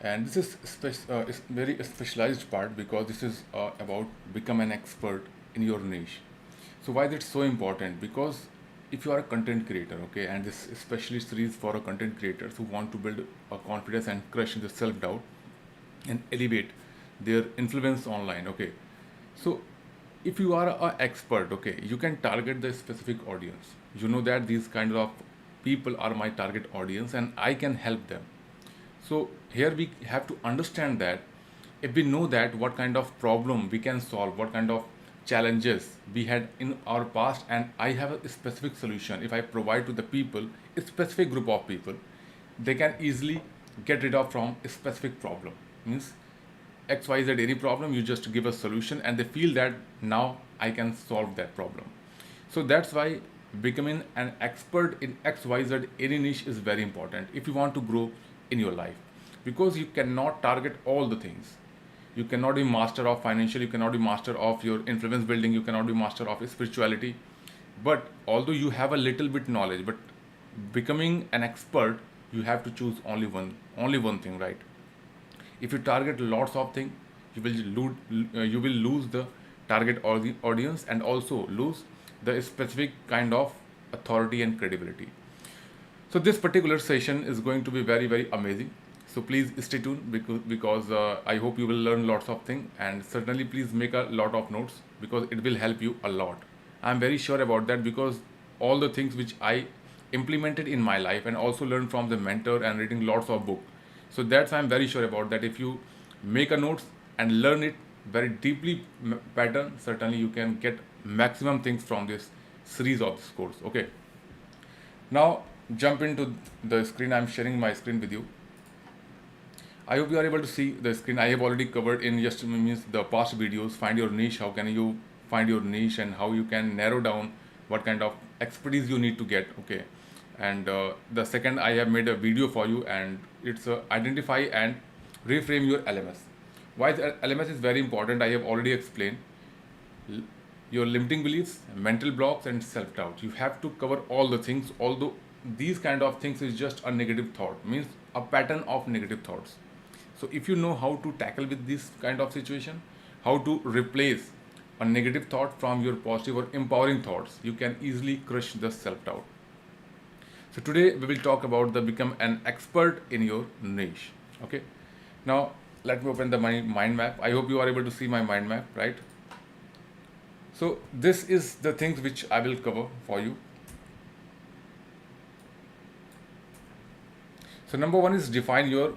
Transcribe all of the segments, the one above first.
And this is is very specialized part because this is about become an expert in your niche. So why is it so important? Because if you are a content creator, okay, and this especially series for a content creators who want to build a confidence and crush the self doubt and elevate their influence online, okay. So if you are an expert, okay, you can target the specific audience. You know that these kind of people are my target audience and I can help them. So here we have to understand that if we know that what kind of problem we can solve, what kind of challenges we had in our past, and I have a specific solution. If I provide to the people, a specific group of people, they can easily get rid of from a specific problem. Means XYZ any problem, you just give a solution and they feel that now I can solve that problem. So that's why becoming an expert in XYZ any niche is very important if you want to grow in your life, because you cannot target all the things. You cannot be master of financial, you cannot be master of your influence building, you cannot be master of spirituality. But although you have a little bit knowledge, but becoming an expert, you have to choose only one thing, right? If you target lots of things, you will lose the target or the audience and also lose the specific kind of authority and credibility. So this particular session is going to be very amazing. So please stay tuned because I hope you will learn lots of things, and certainly please make a lot of notes because it will help you a lot. I'm very sure about that because all the things which I implemented in my life and also learned from the mentor and reading lots of book. So that's I'm very sure about that. If you make a notes and learn it very deeply pattern, certainly you can get maximum things from this series of this course. Okay. Now jump into the screen. I'm sharing my screen with you. I hope you are able to see the screen. I have already covered in just means the past videos. Find your niche. How can you find your niche and how you can narrow down what kind of expertise you need to get. Okay. And the second I have made a video for you, and it's identify and reframe your LMS. Why the LMS is very important, I have already explained. Your limiting beliefs, mental blocks and self-doubt. You have to cover all the things, although these kind of things is just a negative thought, means a pattern of negative thoughts. So if you know how to tackle with this kind of situation, how to replace a negative thought from your positive or empowering thoughts, you can easily crush the self-doubt. So today we will talk about the become an expert in your niche. Okay. Now let me open the my mind map. I hope you are able to see my mind map, right? So this is the things which I will cover for you. So number one is define your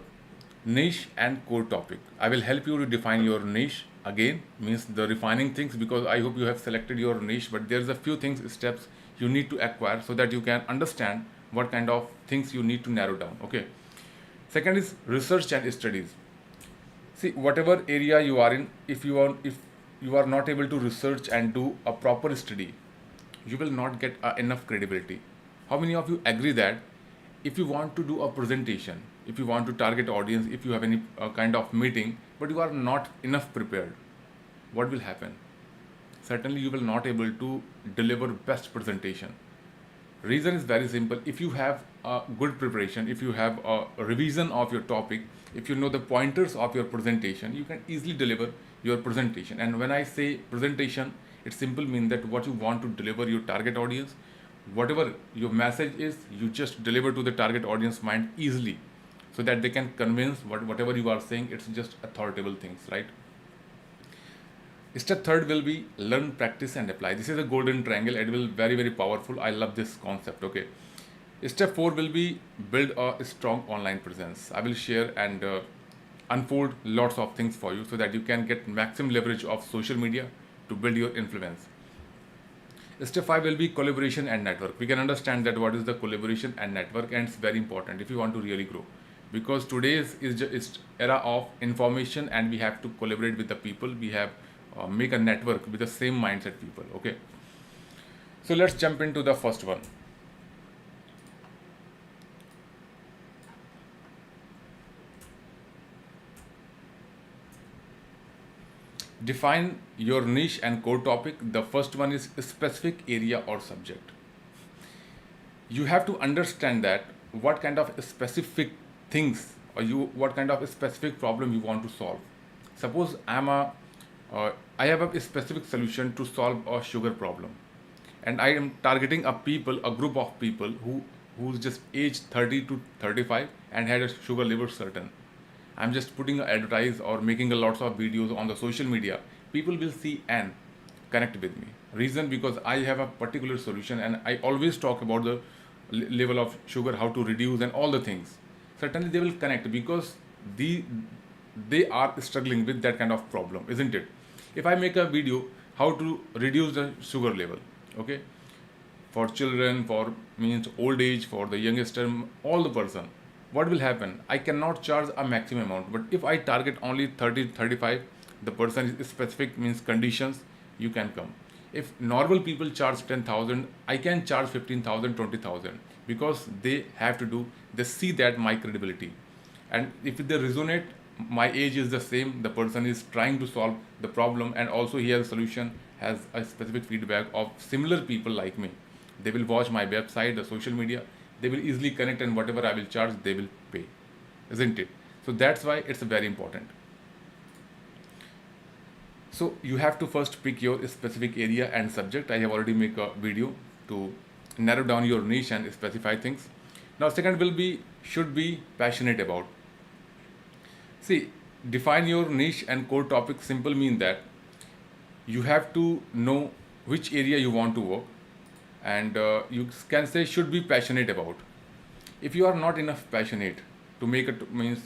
niche and core topic. I will help you to define your niche again, means the refining things, because I hope you have selected your niche, but there's a few things, steps you need to acquire so that you can understand what kind of things you need to narrow down. Okay. Second is research and studies. See, whatever area you are in, if you are not able to research and do a proper study, you will not get enough credibility. How many of you agree that if you want to do a presentation, if you want to target audience, if you have any kind of meeting, but you are not enough prepared, what will happen? Certainly you will not able to deliver best presentation. Reason is very simple. If you have a good preparation, if you have a revision of your topic, if you know the pointers of your presentation, you can easily deliver your presentation. And when I say presentation, it simple means that what you want to deliver your target audience, whatever your message is, you just deliver to the target audience mind easily, so that they can convince whatever you are saying, it's just authoritative things, right? Step third will be learn, practice and apply. This is a golden triangle. It will very powerful. I love this concept. Okay. Step 4 will be build a strong online presence. I will share and unfold lots of things for you so that you can get maximum leverage of social media to build your influence. Step 5 will be collaboration and network. We can understand that what is the collaboration and network, and it's very important if you want to really grow, because today's is just era of information and we have to collaborate with the people. We have make a network with the same mindset people. Okay. So let's jump into the first one. Define your niche and core topic. The first one is a specific area or subject. You have to understand that what kind of specific things you what kind of a specific problem you want to solve. Suppose uh, I have a specific solution to solve a sugar problem, and I am targeting a group of people who's just age 30 to 35 and had a sugar level certain. I'm just putting an advertise or making a lots of videos on the social media. People will see and connect with me. Reason because I have a particular solution and I always talk about the level of sugar, how to reduce and all the things. Certainly they will connect because the they are struggling with that kind of problem, isn't it? If I make a video how to reduce the sugar level, okay, for children, for means old age, for the youngest, all the person, what will happen? I cannot charge a maximum amount, but if I target only 30 35, the person is specific means conditions, you can come. If normal people charge 10,000, I can charge 15,000, 20,000, because they have to do, they see that my credibility. And if they resonate, my age is the same, the person is trying to solve the problem, and also he has a solution, has a specific feedback of similar people like me. They will watch my website, the social media, they will easily connect, and whatever I will charge, they will pay, isn't it? So that's why it's very important. So you have to first pick your specific area and subject. I have already made a video to narrow down your niche and specify things. Now second will be, should be passionate about. See, define your niche and core topic. Simple mean that you have to know which area you want to work, and you can say should be passionate about. If you are not enough passionate to make it means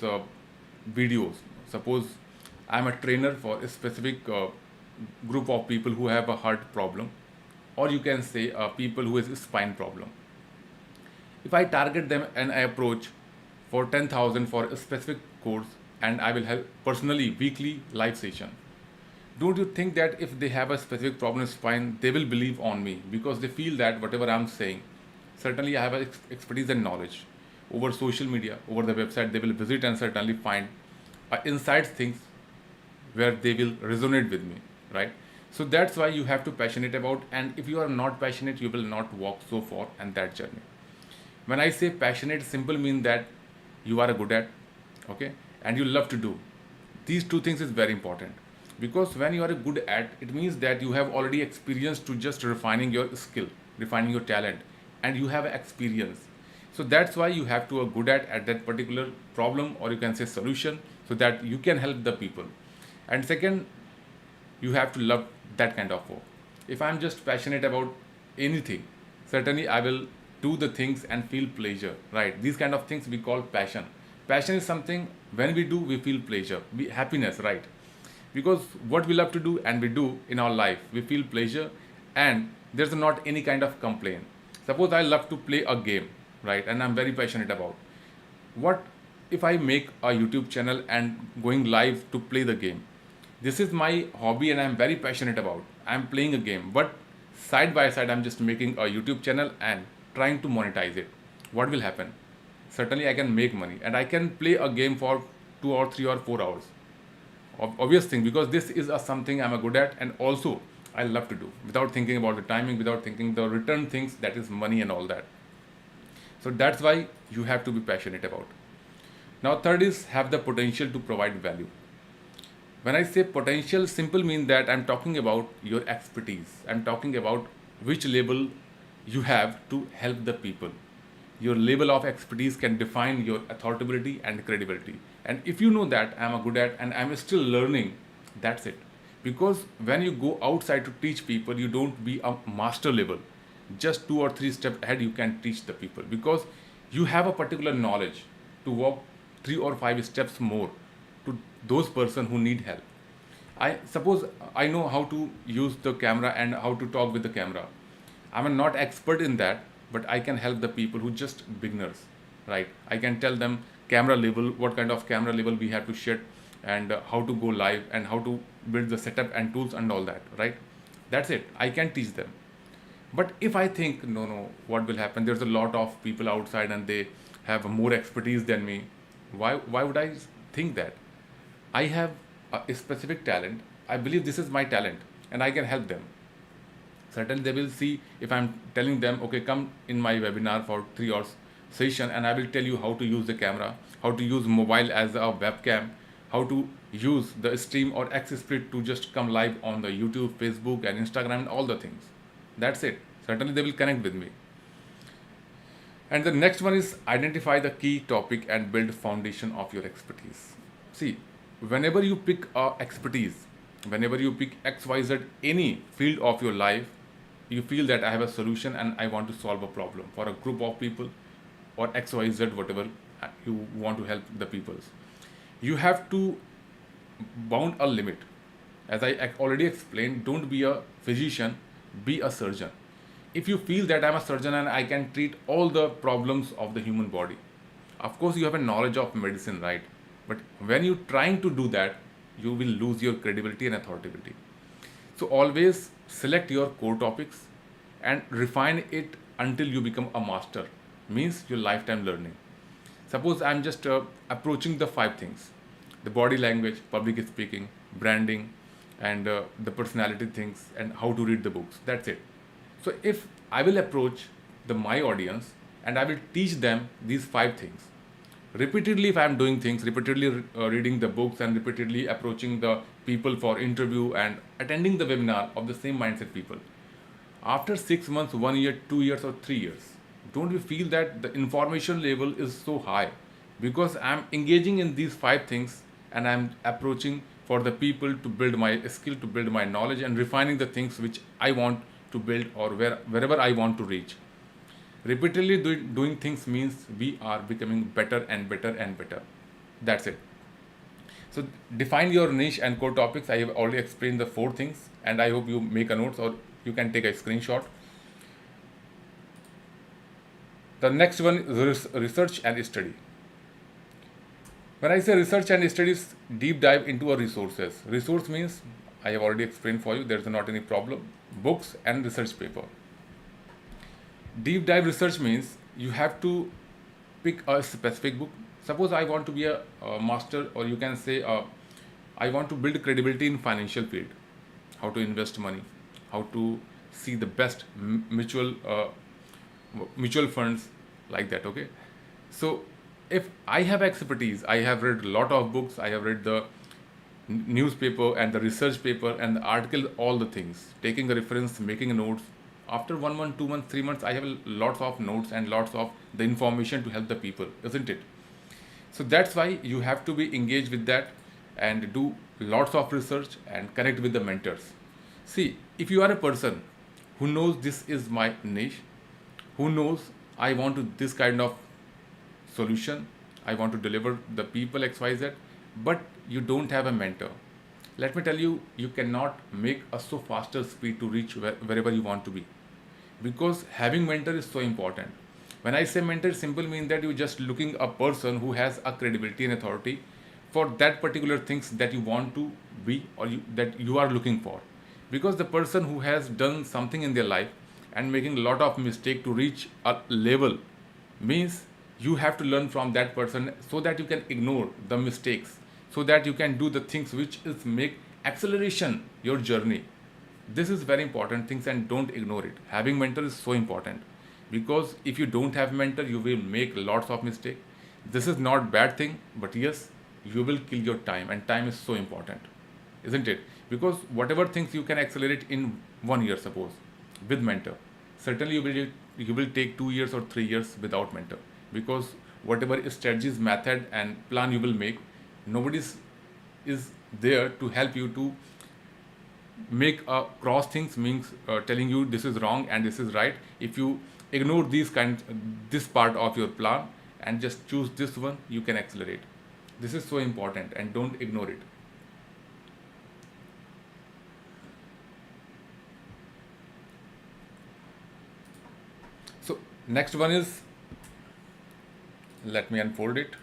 videos, suppose I'm a trainer for a specific group of people who have a heart problem, or you can say people who has a spine problem. If I target them and I approach for 10,000 for a specific course, and I will have personally weekly live session, don't you think that if they have a specific problem in spine, they will believe on me because they feel that whatever I'm saying, certainly I have expertise and knowledge. Over social media, over the website, they will visit and certainly find inside things where they will resonate with me, right? So that's why you have to passionate about, and if you are not passionate, you will not walk so far and that journey. When I say passionate, simple mean that you are good at, okay, and you love to do. These two things is very important, because when you are good at, it means that you have already experienced to just refining your skill, refining your talent, and you have experience. So that's why you have to be good at that particular problem, or you can say solution, so that you can help the people. And second, you have to love that kind of work. If I'm just passionate about anything, certainly I will do the things and feel pleasure, right? These kind of things we call passion. Passion is something when we do, we feel pleasure, we happiness, right? Because what we love to do and we do in our life, we feel pleasure, and there's not any kind of complaint. Suppose I love to play a game, right? And I'm very passionate about. What if I make a YouTube channel and going live to play the game? This is my hobby and I'm very passionate about. I'm playing a game, but side by side I'm just making a YouTube channel and trying to monetize it. What will happen? Certainly I can make money and I can play a game for 2 or 3 or 4 hours. Obvious thing, because this is something I'm good at, and also I love to do without thinking about the timing, without thinking the return things, that is money and all that. So that's why you have to be passionate about. Now third is have the potential to provide value. When I say potential, simple mean that I'm talking about your expertise. I'm talking about which level you have to help the people. Your level of expertise can define your authority and credibility. And if you know that I'm a good at and I'm still learning, that's it. Because when you go outside to teach people, you don't be a master level. Just 2 or 3 steps ahead, you can teach the people, because you have a particular knowledge to walk 3 or 5 steps more to those person who need help. I suppose I know how to use the camera and how to talk with the camera. I'm not expert in that, but I can help the people who just beginners, right? I can tell them camera level, what kind of camera level we have to shoot, and how to go live and how to build the setup and tools and all that, right? That's it. I can teach them. But if I think no, what will happen? There's a lot of people outside and they have more expertise than me. Why would I think that? I have a specific talent. I believe this is my talent and I can help them. Certainly they will see if I'm telling them, okay, come in my webinar for 3 hours session and I will tell you how to use the camera, how to use mobile as a webcam, how to use the stream or X split to just come live on the YouTube, Facebook, and Instagram, and all the things. That's it. Certainly, they will connect with me. And the next one is identify the key topic and build foundation of your expertise. See, whenever you pick expertise, whenever you pick XYZ, any field of your life, you feel that I have a solution and I want to solve a problem for a group of people or XYZ, whatever you want to help the peoples. You have to bound a limit. As I already explained, don't be a physician, be a surgeon. If you feel that I'm a surgeon and I can treat all the problems of the human body, of course you have a knowledge of medicine, right? But when you're trying to do that, you will lose your credibility and authority. So always select your core topics and refine it until you become a master, means your lifetime learning. Suppose I'm just approaching the 5 things: the body language, public speaking, branding, and the personality things, and how to read the books. That's it. So if I will approach my audience and I will teach them these 5 things repeatedly, if I am doing things repeatedly, reading the books and repeatedly approaching the people for interview and attending the webinar of the same mindset people, after 6 months, 1 year, 2 years, or 3 years, don't you feel that the information level is so high because I'm engaging in these 5 things and I'm approaching for the people to build my skill, to build my knowledge, and refining the things which I want to build or wherever I want to reach. Repeatedly doing things means we are becoming better and better and better. That's it. So define your niche and core topics. I have already explained the 4 things, and I hope you make a notes or you can take a screenshot. The next one is research and study. When I say research and studies, deep dive into a resources. Resource means, I have already explained for you, there's not any problem. Books and research paper. Deep dive research means you have to pick a specific book. Suppose I want to be a master, or you can say I want to build credibility in financial field. How to invest money, how to see the best mutual funds, like that. Okay, so if I have expertise, I have read a lot of books, I have read the newspaper and the research paper and the article, all the things, taking a reference, making notes. After 1 month, 2 months, 3 months, I have lots of notes and lots of the information to help the people, isn't it? So that's why you have to be engaged with that and do lots of research and connect with the mentors. See, if you are a person who knows this is my niche, who knows I want to this kind of solution, I want to deliver the people XYZ, but you don't have a mentor, let me tell you, you cannot make a so faster speed to reach wherever you want to be, because having mentor is so important. When I say mentor, simple means that you just looking a person who has a credibility and authority for that particular things that you want to be, or that you are looking for. Because the person who has done something in their life and making a lot of mistake to reach a level, means you have to learn from that person so that you can ignore the mistakes, so that you can do the things which is make acceleration your journey. This is very important things, and don't ignore it. Having mentor is so important, because if you don't have mentor, you will make lots of mistake. This is not bad thing, but yes, you will kill your time, and time is so important, isn't it? Because whatever things you can accelerate in 1 year, suppose, with mentor, certainly you will take 2 years or 3 years without mentor, because whatever strategies, method, and plan you will make, nobody is there to help you to make a cross things, means telling you this is wrong and this is right. If you ignore this part of your plan and just choose this one, you can accelerate. This is so important, and don't ignore it. So next one is, let me unfold it.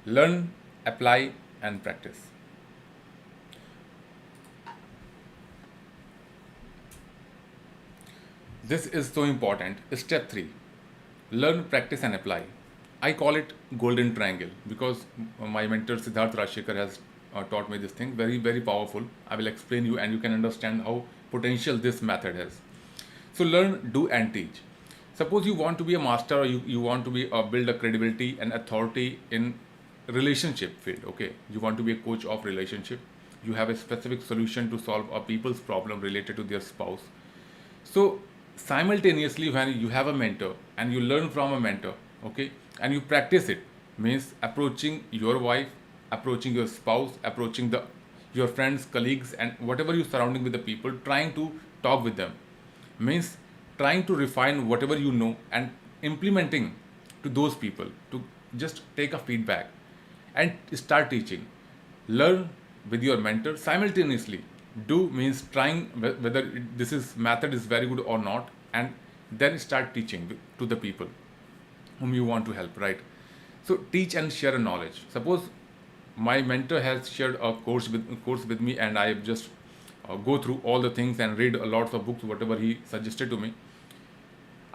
Learn, apply, and practice. This is so important. Step 3, learn, practice, and apply. I call it golden triangle because my mentor Siddharth Rajshekar has taught me this thing. Very, very powerful. I will explain you and you can understand how potential this method has. So learn, do, and teach. Suppose you want to be a master, or you want to be build a credibility and authority in relationship field. Okay, you want to be a coach of relationship. You have a specific solution to solve a people's problem related to their spouse. So simultaneously, when you have a mentor and you learn from a mentor, okay, and you practice it, means approaching your wife, approaching your spouse, approaching the your friends, colleagues, and whatever you surrounding with the people, trying to talk with them, means trying to refine whatever you know and implementing to those people, to just take a feedback and start teaching. Learn with your mentor simultaneously. Do means trying whether this is method is very good or not, and then start teaching to the people whom you want to help, right? So teach and share a knowledge. Suppose my mentor has shared a course with me, and I just go through all the things and read a lots of books whatever he suggested to me.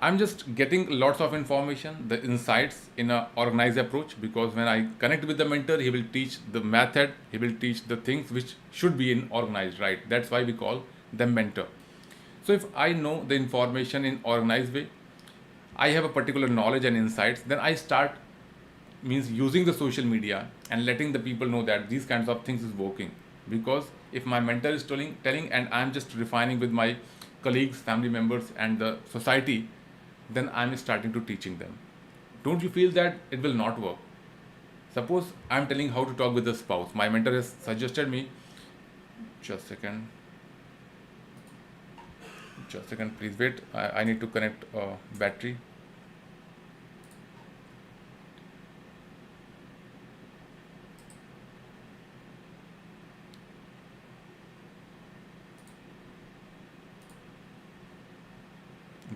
I'm just getting lots of information, the insights in a organized approach, because when I connect with the mentor, he will teach the method, he will teach the things which should be in organized, right? That's why we call them mentor. So if I know the information in organized way, I have a particular knowledge and insights, then I start means using the social media and letting the people know that these kinds of things is working. Because if my mentor is telling and I'm just refining with my colleagues, family members, and the society, then I'm starting to teaching them. Don't you feel that it will not work? Suppose I'm telling how to talk with the spouse. My mentor has suggested me. Just a second. Just a second, please wait. I need to connect battery.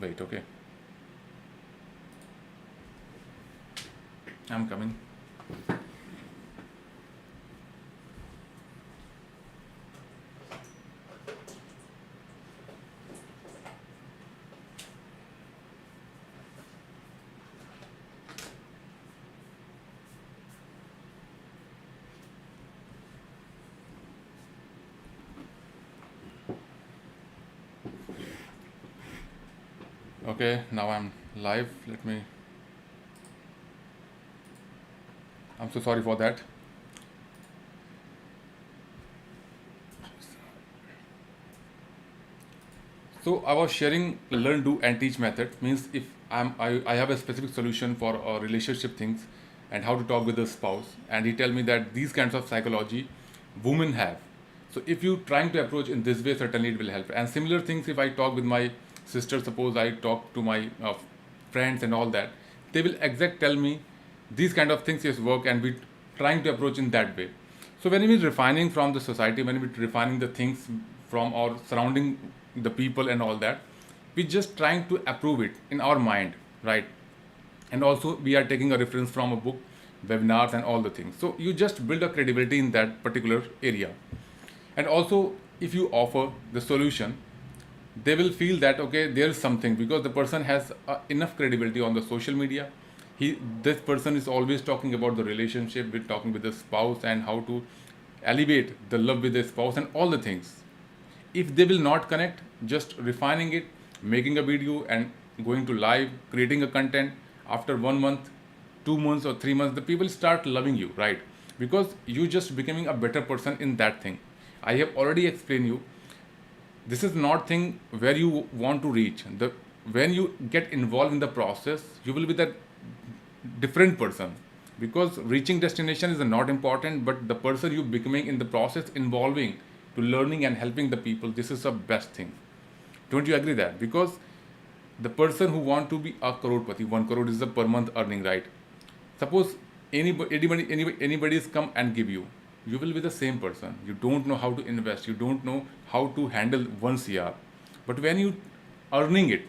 Wait, okay. I'm coming. Okay, now I'm live. I'm so sorry for that. So I was sharing learn, do, and teach method. Means if I have a specific solution for relationship things and how to talk with the spouse, and he tell me that these kinds of psychology women have. So if you trying to approach in this way, certainly it will help. And similar things, if I talk with my sister, suppose I talk to my friends and all that, they will exact tell me these kind of things is work, and we trying to approach in that way. So when we refining from the society, when we refining the things from our surrounding, the people and all that, we just trying to approve it in our mind, right? And also we are taking a reference from a book, webinars, and all the things. So you just build a credibility in that particular area. And also if you offer the solution, they will feel that okay, there is something, because the person has enough credibility on the social media. This person is always talking about the relationship with talking with the spouse and how to elevate the love with the spouse and all the things. If they will not connect, just refining it, making a video and going to live, creating a content, after 1 month, 2 months, or 3 months, the people start loving you, right? Because you just becoming a better person in that thing. I have already explained you, this is not thing where you want to reach. When you get involved in the process, you will be that different person, because reaching destination is not important, but the person you becoming in the process, involving to learning and helping the people, this is the best thing. Don't you agree that? Because the person who want to be a crorepati, 1 crore is the per month earning, right? Suppose anybody is come and give you, you will be the same person. You don't know how to invest, you don't know how to handle 1 CR, but when you earning it,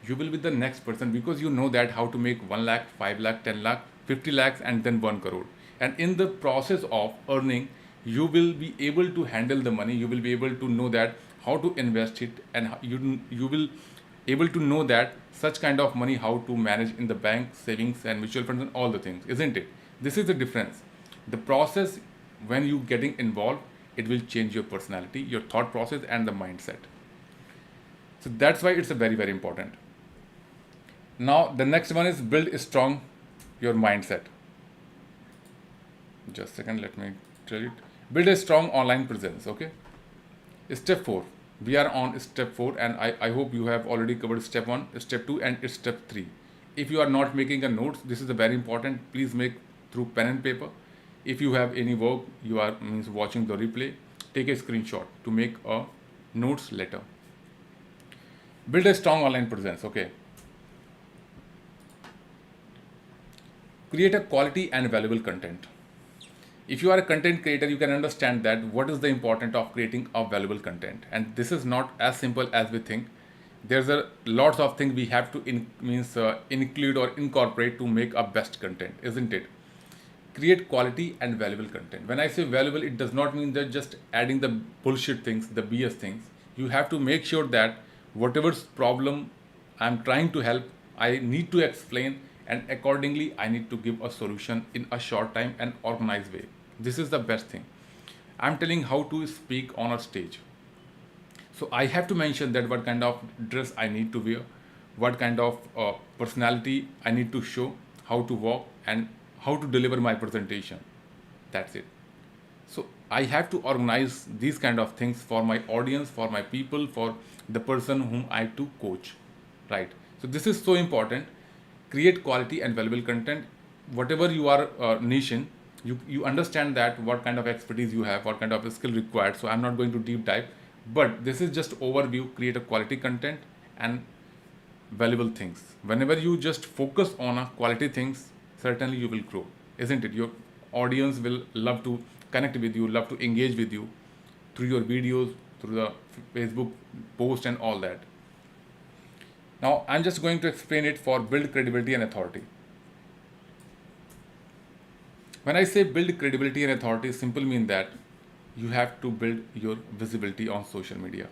you will be the next person, because you know that how to make 1 lakh, 5 lakh, 10 lakh, 50 lakhs, and then 1 crore. And in the process of earning, you will be able to handle the money, you will be able to know that how to invest it, and you will able to know that such kind of money how to manage in the bank, savings, and mutual funds, and all the things, isn't it? This is the difference. The process, when you getting involved, it will change your personality, your thought process, and the mindset. So that's why it's a very, very important. Now the next one is build strong your mindset. Just a second, let me tell it. Build a strong online presence. Okay, step 4, we are on step 4, and I hope you have already covered step 1, step 2, and step 3. If you are not making a notes, this is a very important, please make through pen and paper. If you have any work, you are means watching the replay, take a screenshot to make a notes later. Build a strong online presence. Okay, create a quality and valuable content. If you are a content creator, you can understand that what is the importance of creating a valuable content, and this is not as simple as we think. There's a lots of things we have to include or incorporate to make a best content, isn't it? Create quality and valuable content. When I say valuable, it does not mean that just adding the bullshit things, the BS things. You have to make sure that whatever problem I'm trying to help, I need to explain, and accordingly I need to give a solution in a short time and organized way. This is the best thing. I'm telling how to speak on a stage. So I have to mention that what kind of dress I need to wear, what kind of personality I need to show, how to walk, and how to deliver my presentation. That's it. So I have to organize these kind of things for my audience, for my people, for the person whom I to coach, right? So this is so important. Create quality and valuable content. Whatever you are niche in, you understand that what kind of expertise you have, what kind of skill required. So I'm not going to deep dive, but this is just overview. Create a quality content and valuable things. Whenever you just focus on a quality things, certainly you will grow, isn't it? Your audience will love to connect with you, love to engage with you through your videos, through the Facebook post and all that. Now I'm just going to explain it for build credibility and authority. When I say build credibility and authority, simple mean that you have to build your visibility on social media.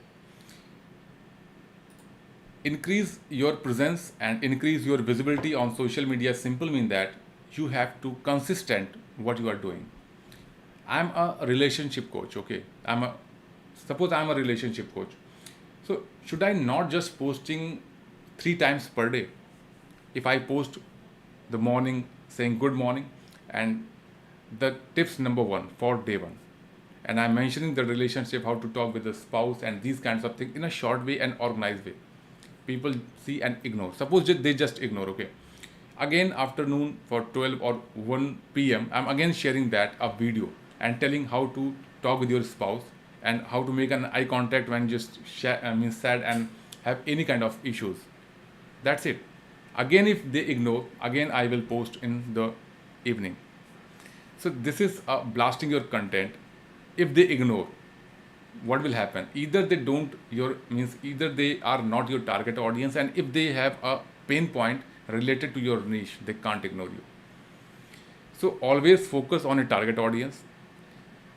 Increase your presence and increase your visibility on social media simple mean that you have to consistent what you are doing. I'm a relationship coach. Okay, suppose I'm a relationship coach. So should I not just posting 3 times per day? If I post the morning saying good morning and the tips number 1 for day 1, and I'm mentioning the relationship, how to talk with the spouse and these kinds of things in a short way and organized way, people see and ignore. Suppose they just ignore. Okay, again afternoon for 12 or 1 p.m. I'm again sharing that a video and telling how to talk with your spouse and how to make an eye contact when just sad and have any kind of issues. That's it. Again if they ignore, again I will post in the evening. So this is blasting your content. If they ignore, what will happen? Either they don't either they are not your target audience, and if they have a pain point related to your niche, they can't ignore you. So always focus on a target audience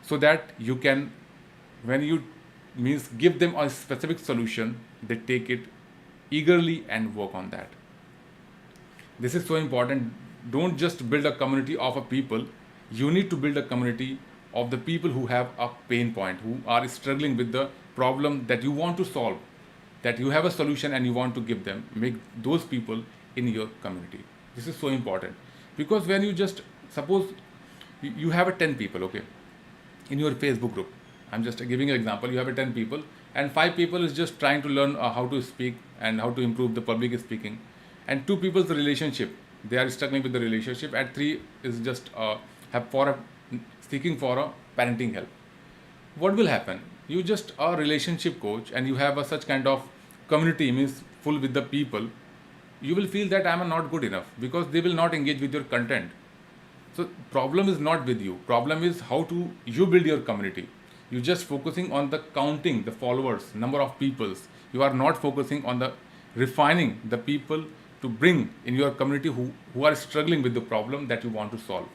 so that you can, when you give them a specific solution, they take it eagerly and work on that. This is so important. Don't just build a community of a people. You need to build a community of the people who have a pain point, who are struggling with the problem that you want to solve, that you have a solution and you want to give them. Make those people in your community. This is so important, because when you just suppose you have a 10 people, okay, in your Facebook group. I'm just giving an example. You have a 10 people and 5 people is just trying to learn how to speak and how to improve the public speaking, and 2 people's relationship, they are struggling with the relationship, and 3 is just seeking for a parenting help. What will happen? You just a relationship coach and you have such kind of community full with the people. You will feel that I am not good enough because they will not engage with your content. So problem is not with you. Problem is how to you build your community. You just focusing on the counting the followers, number of peoples. You are not focusing on the refining the people to bring in your community who are struggling with the problem that you want to solve.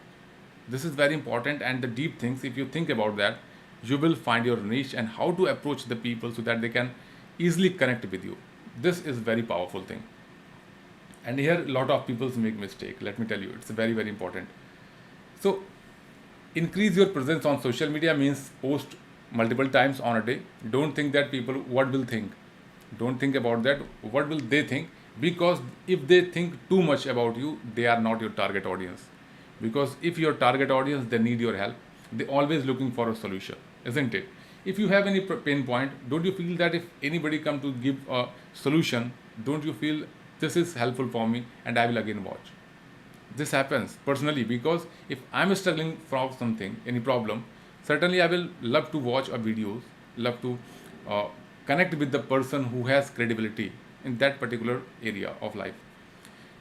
This is very important, and the deep things, if you think about that, you will find your niche and how to approach the people so that they can easily connect with you. This is very powerful thing. And here a lot of people make mistake. Let me tell you, it's very, very important. So increase your presence on social media means post multiple times on a day. Don't think that people what will think. Don't think about that. What will they think? because if they think too much about you, they are not your target audience. Because if your target audience, they need your help, they always looking for a solution, isn't it? If you have any pain point, don't you feel that if anybody come to give a solution, don't you feel this is helpful for me and I will again watch? This happens personally, because if I'm struggling from something, any problem, certainly I will love to watch a videos, love to uh, connect with the person who has credibility in that particular area of life.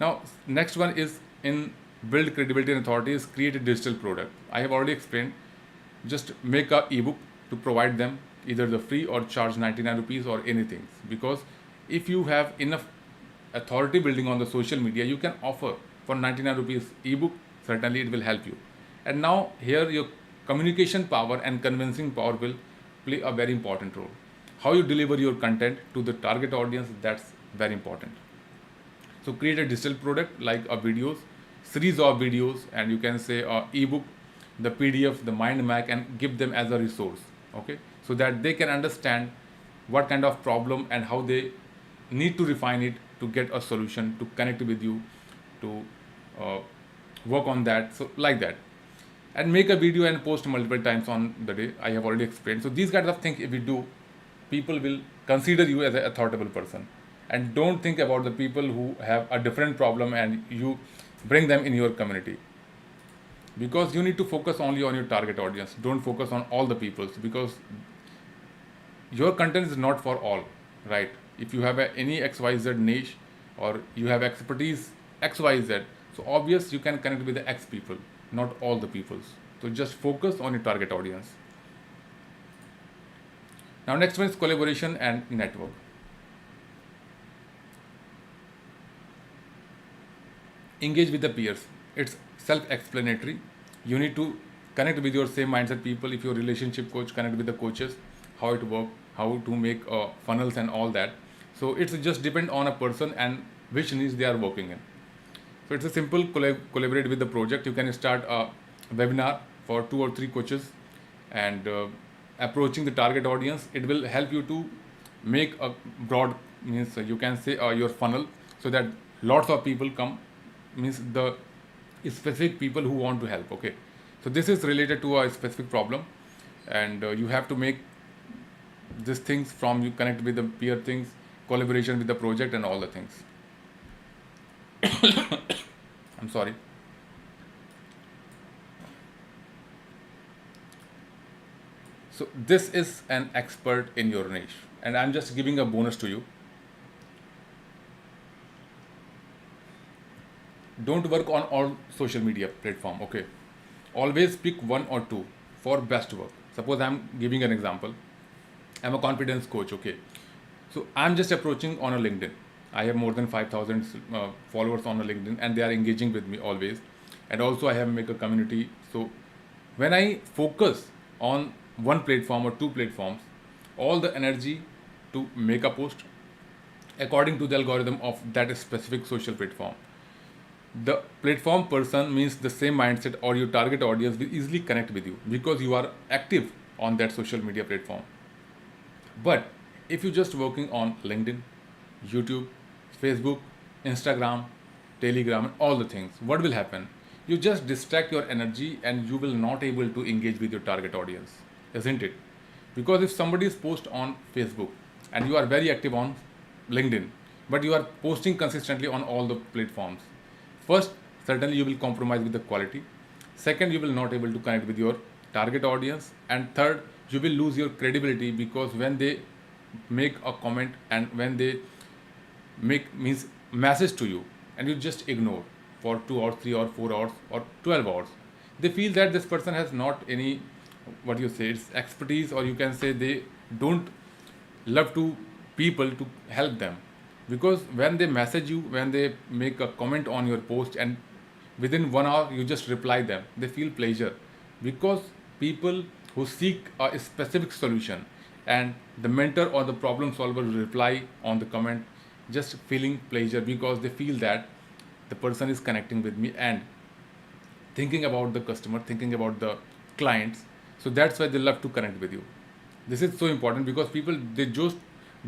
Now, next one is in build credibility and authority is create a digital product. I have already explained. Just make a ebook to provide them either the free or charge 99 rupees or anything. Because if you have enough authority building on the social media, you can offer for 99 rupees ebook. Certainly, it will help you. And now here your communication power and convincing power will play a very important role. How you deliver your content to the target audience, that's very important. So create a digital product like a videos, series of videos, and you can say a ebook, the PDF, the mind map, and give them as a resource. Okay, so that they can understand what kind of problem and how they need to refine it to get a solution, to connect with you, to uh, work on that. So like that, and make a video and post multiple times on the day. I have already explained. So these kinds of things, if we do, people will consider you as a authoritative person, and don't think about the people who have a different problem and you bring them in your community. Because you need to focus only on your target audience. Don't focus on all the peoples, because your content is not for all, right? If you have any XYZ niche, or you have expertise XYZ, so obvious you can connect with the X people, not all the peoples. So just focus on your target audience. Now next one is collaboration and network. Engage with the peers. It's self-explanatory. You need to connect with your same mindset people. If you're a relationship coach, connect with the coaches, how it works, how to make funnels and all that. So it's just depend on a person and which niche they are working in. So it's a simple collaborate with the project. You can start a webinar for 2 or 3 coaches and approaching the target audience. It will help you to make a broad, means you can say your funnel, so that lots of people come, means the specific people who want to help. Okay, so this is related to a specific problem, and you have to make these things from you connect with the peer things, collaboration with the project and all the things. I'm sorry. So this is an expert in your niche, and I'm just giving a bonus to you. Don't work on all social media platform. Okay, always pick one or two for best work. Suppose I'm giving an example. I'm a confidence coach. Okay, so I'm just approaching on a LinkedIn. I have more than 5,000 followers on a LinkedIn, and they are engaging with me always. And also I have make a community. So when I focus on one platform or two platforms, all the energy to make a post according to the algorithm of that specific social platform. The platform person, means the same mindset, or your target audience will easily connect with you because you are active on that social media platform. But if you're just working on LinkedIn, YouTube, Facebook, Instagram, Telegram, and all the things, what will happen? You just distract your energy and you will not able to engage with your target audience, isn't it? Because if somebody is post on Facebook and you are very active on LinkedIn, but you are posting consistently on all the platforms, first, certainly you will compromise with the quality. Second, you will not able to connect with your target audience. And third, you will lose your credibility, because when they make a comment and when they make means message to you and you just ignore for 2 or 3 or 4 hours or 12 hours, they feel that this person has not any, what you say, it's expertise, or you can say they don't love to people to help them. Because when they message you, when they make a comment on your post, and within 1 hour you just reply them, they feel pleasure. Because people who seek a specific solution, and the mentor or the problem solver will reply on the comment, just feeling pleasure, because they feel that the person is connecting with me and thinking about the customer, thinking about the clients. So that's why they love to connect with you. This is so important, because people, they just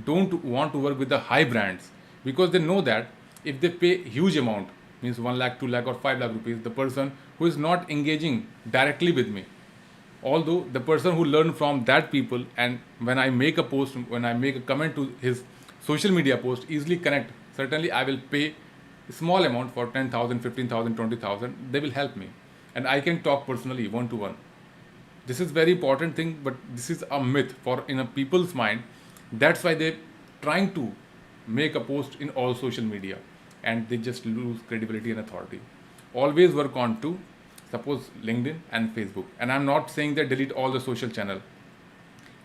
don't want to work with the high brands, because they know that If they pay huge amount, means 1 lakh, 2 lakh or 5 lakh rupees, the person who is not engaging directly with me, although the person who learned from that people, and when I make a post, when I make a comment to his social media post, easily connect, certainly I will pay a small amount for 10,000, 15,000, 20,000. They will help me, and I can talk personally one to one. This is very important thing, but this is a myth for in a people's mind. That's why they trying to make a post in all social media, and they just lose credibility and authority. Always work on to suppose LinkedIn and Facebook, and I'm not saying that delete all the social channel.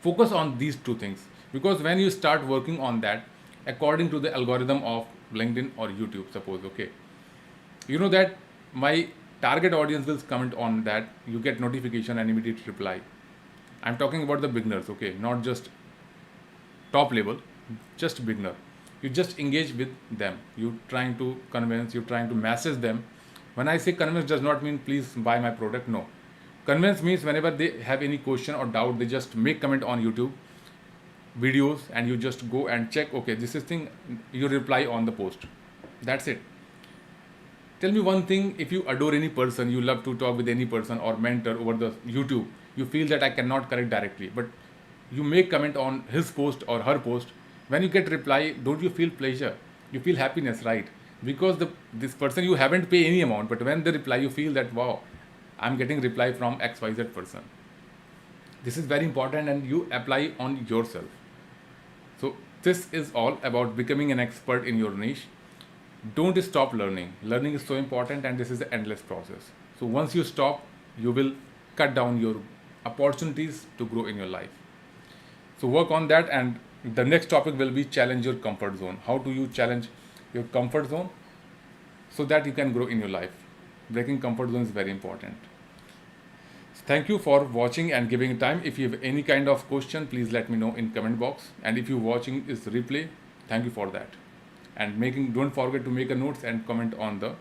Focus on these two things, because when you start working on that according to the algorithm of LinkedIn or YouTube, suppose, okay, you know that my target audience will comment on that, you get notification and immediate reply. I'm talking about the beginners, okay, not just top level, just beginner. You just engage with them, you trying to convince, you trying to message them. When I say convince, does not mean please buy my product, no. Convince means whenever they have any question or doubt, they just make comment on YouTube videos, and you just go and check, okay, this is thing, you reply on the post. That's it. Tell me one thing, if you adore any person, you love to talk with any person or mentor over the YouTube, you feel that I cannot correct directly, but you make comment on his post or her post. When you get reply, don't you feel pleasure? You feel happiness, right? Because this person you haven't pay any amount, but when they reply, you feel that wow, I'm getting reply from XYZ person. This is very important, and you apply on yourself. So this is all about becoming an expert in your niche. Don't stop learning. Learning is so important, and this is an endless process. So once you stop, you will cut down your opportunities to grow in your life. So work on that, and the next topic will be challenge your comfort zone. How do you challenge your comfort zone so that you can grow in your life? Breaking comfort zone is very important. Thank you for watching and giving time. If you have any kind of question, please let me know in comment box. And if you watching is replay, thank you for that. And don't forget to make a notes and comment on the